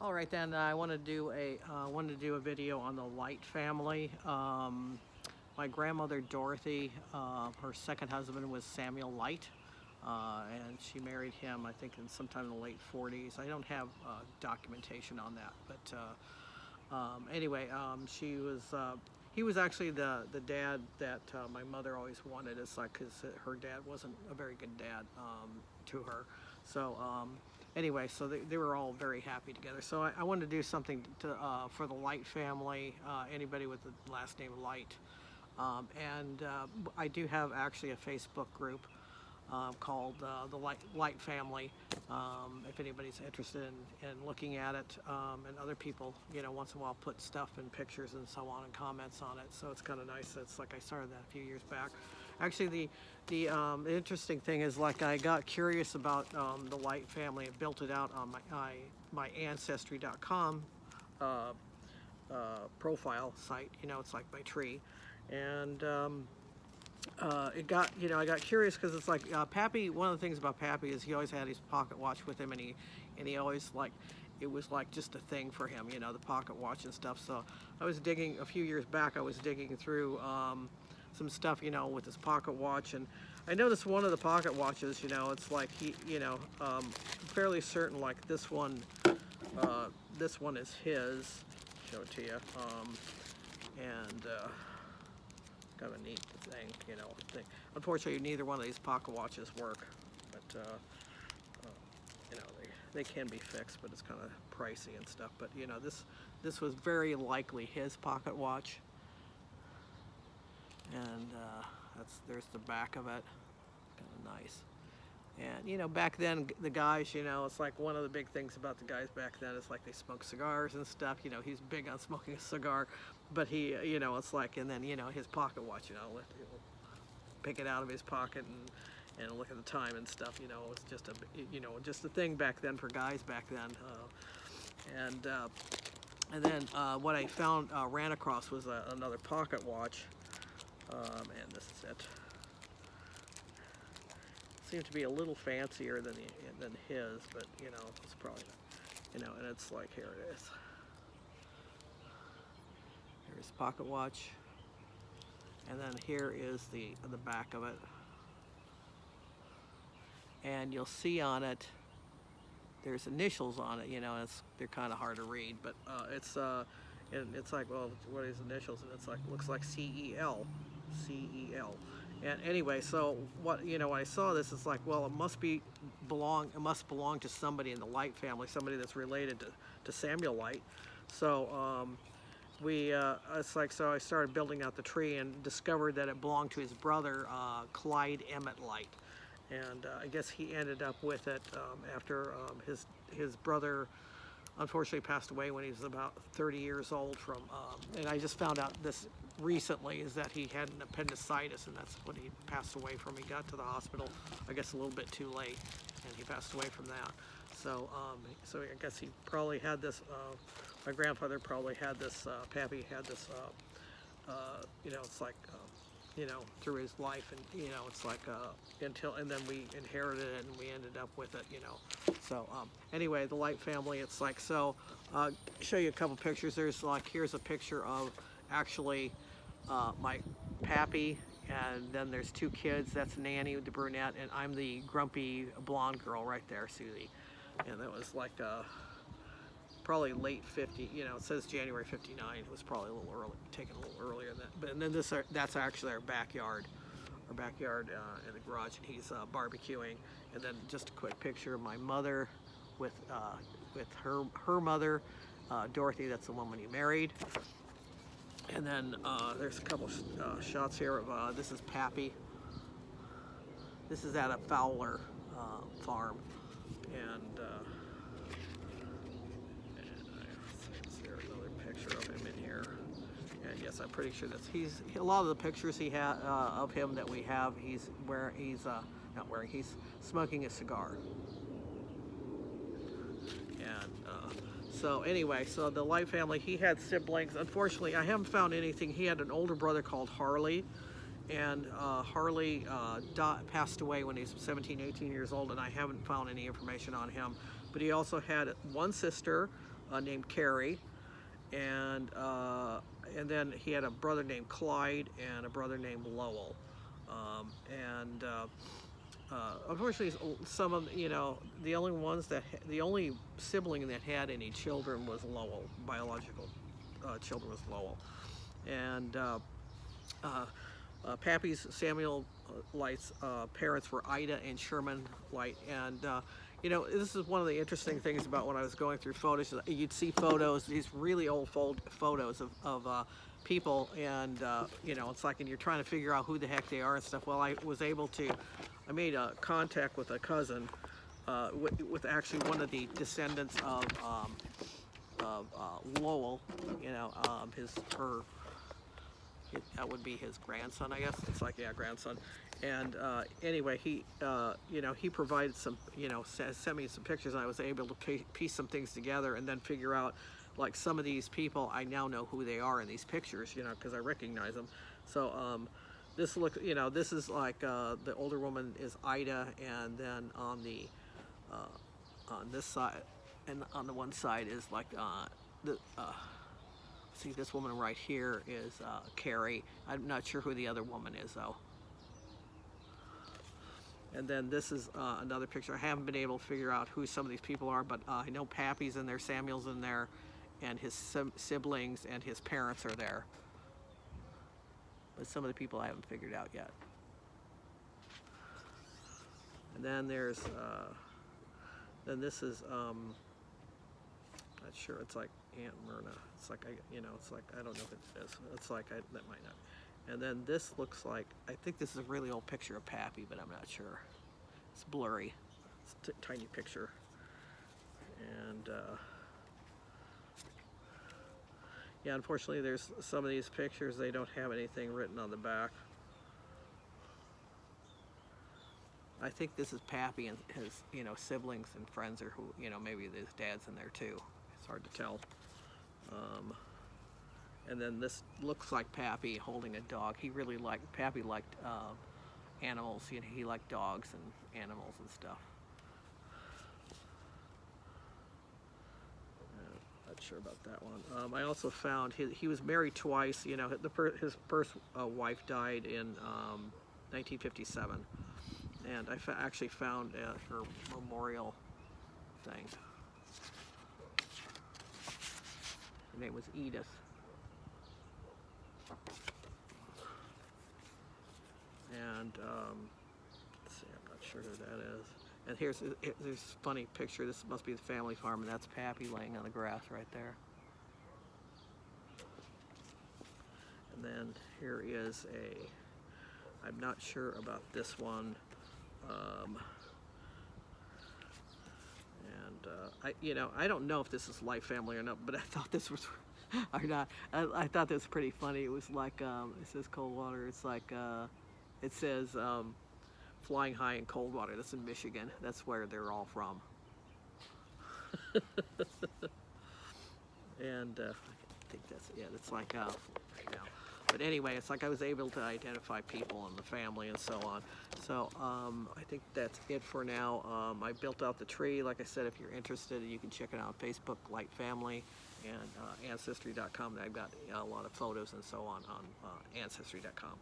All right, then I want to do a video on the Light family. My grandmother Dorothy, her second husband was Samuel Light, and she married him, I think, in sometime in the late 40s. I don't have documentation on that, but anyway, he was actually the dad that my mother always wanted. It's like, because her dad wasn't a very good dad to her. So anyway, so they were all very happy together. So I wanted to do something for the Light family, anybody with the last name Light. I do have actually a Facebook group called the Light Family. If anybody's interested in looking at it, and other people, once in a while put stuff and pictures and so on and comments on it. So it's kind of nice. It's like I started that a few years back. Actually, the interesting thing is, like, I got curious about the Light family and built it out on my Ancestry.com profile site. It's like my tree, and I got curious because it's like Pappy. One of the things about Pappy is he always had his pocket watch with him, and he always, like, it was like just a thing for him, the pocket watch and stuff. So I was digging a few years back. I was digging through some stuff, with his pocket watch, and I noticed one of the pocket watches. It's like fairly certain, like this one is his. Show it to you, and. Kind of a neat thing, Unfortunately, neither one of these pocket watches work, but they can be fixed, but it's kind of pricey and stuff. But this was very likely his pocket watch, and there's the back of it, kind of nice. And back then the guys, it's like one of the big things about the guys back then is like they smoke cigars and stuff. He's big on smoking a cigar, but he, it's like, and then his pocket watch, he'll pick it out of his pocket and look at the time and stuff. It's just a thing back then for guys back then. And then what I found, ran across, was another pocket watch, and this is it. Seemed to be a little fancier than his, but it's probably not, and it's like, here it is. Here's the pocket watch, and then here is the back of it, and you'll see on it there's initials on it. They're kind of hard to read, but it's like, well, what are his initials? And it's like, looks like CEL. And anyway, so when I saw this, it's like, well, it must belong to somebody in the Light family, somebody that's related to Samuel Light. So it's like, so I started building out the tree and discovered that it belonged to his brother, Clyde Emmett Light. And I guess he ended up with it after his brother unfortunately passed away when he was about 30 years old from, and I just found out this recently, is that he had an appendicitis, and that's what he passed away from. He got to the hospital, I guess, a little bit too late, and he passed away from that. So so I guess he probably had this, my grandfather probably had this, Pappy had this, it's like, through his life, and it's like and then we inherited it, and we ended up with it. So anyway, the Light family, it's like, so show you a couple pictures. There's like, here's a picture of actually my Pappy, and then there's two kids. That's Nanny, the brunette, and I'm the grumpy blonde girl right there, Susie. And that was like probably late 50, it says January 59. It was probably a little early, taken a little earlier than that. But and then that's actually our backyard in the garage, and he's barbecuing. And then just a quick picture of my mother with her mother, Dorothy. That's the woman he married. And then there's a couple shots here of this is Pappy. This is at a Fowler farm, and there's another picture of him in here. And yes, I'm pretty sure that's a lot of the pictures he had of him that we have. He's smoking a cigar. And so anyway, so the Light family, he had siblings. Unfortunately, I haven't found anything. He had an older brother called Harley, and Harley passed away when he was 17, 18 years old, and I haven't found any information on him. But he also had one sister, named Carrie, and then he had a brother named Clyde and a brother named Lowell. And Unfortunately, some of the only sibling that had any children was Lowell. Biological children was Lowell, and Pappy's Samuel Light's parents were Ida and Sherman Light, and this is one of the interesting things about when I was going through photos. You'd see photos, these really old photos of people, and it's like, and you're trying to figure out who the heck they are and stuff. Well, I made a contact with a cousin, with actually one of the descendants of Lowell. That would be his grandson, I guess. It's like, yeah, grandson. And anyway, he provided some, sent me some pictures, and I was able to piece some things together and then figure out, like, some of these people, I now know who they are in these pictures, because I recognize them. So this is like, the older woman is Ida, and then on this side, and on the one side is like see, this woman right here is Carrie. I'm not sure who the other woman is, though. And then this is another picture. I haven't been able to figure out who some of these people are, but I know Pappy's in there, Samuel's in there, and his siblings and his parents are there. But some of the people I haven't figured out yet. And then then this is, not sure, it's like Aunt Myrna. It's like, it's like, I don't know if it is. It's like, that might not. And then this looks like, I think this is a really old picture of Pappy, but I'm not sure. It's blurry. It's a tiny picture. And yeah, unfortunately, there's some of these pictures, they don't have anything written on the back. I think this is Pappy and his, siblings and friends, or who, maybe his dad's in there too. It's hard to tell. And then this looks like Pappy holding a dog. Pappy liked animals. He liked dogs and animals and stuff. Not sure about that one. I also found he was married twice. His first wife died in 1957, and I actually found her memorial thing. Her name was Edith. And let's see, I'm not sure who that is. And here's a funny picture. This must be the family farm, and that's Pappy laying on the grass right there. And then here is I'm not sure about this one. I don't know if this is Life Family or not, but I thought this was, or not. I thought this was pretty funny. It was like, it says Coldwater. It's like, it says Flying High in Coldwater. That's in Michigan. That's where they're all from. And I think that's like, but anyway, it's like I was able to identify people in the family and so on. So I think that's it for now. I built out the tree. Like I said, if you're interested, you can check it out on Facebook, Light Family, and Ancestry.com. I've got a lot of photos and so on Ancestry.com.